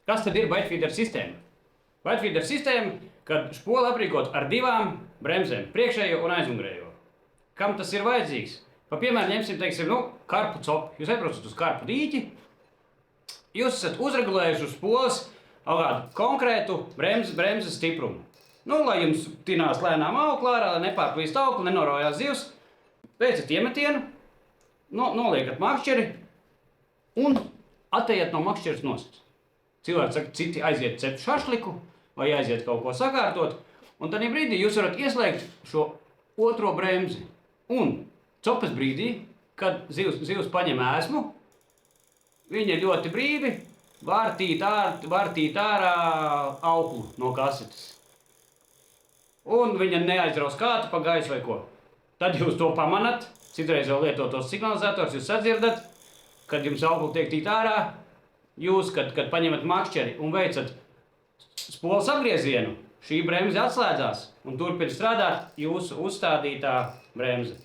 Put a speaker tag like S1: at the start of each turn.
S1: Kas tad ir Whitefeeder sistēma? Whitefeeder sistēma, kad spola aprīkot ar divām bremzēm, priekšējo un aizmugurējo. Kam tas ir vajadzīgs? Pa piemēram, ņemsim, teiksim, karpu copu. Jūs aizbraucat uz karpu dīķi, jūs esat uzregulējuši uz spolas kādu konkrētu bremzes stiprumu. Lai jums tinās lēnām auklu ārā, lai nepārplīst auklu, nenorojās zivs, veicat iemetienu, noliekat makšķeri un atteiet no makšķeres nost. Cilvēki saka, citi aiziet cept šašliku vai aiziet kaut ko sakārtot, un tad brīdī jūs varat ieslēgt šo otro bremzi. Un copas brīdī, kad zivs paņem ēsmu, viņa ļoti brīvi var tīt ārā auklu no kasetes. Un viņa neaizraus kātu pa gaisu vai ko. Tad jūs to pamanat, citreiz jau lietotos signalizators, jūs sadzirdat, kad jums auklu tiek tīt ārā, jūs, kad paņemat makšķeri un veicat spolas apgriezienu, šī bremze atslēdzās un turpina strādāt jūsu uzstādītā bremze.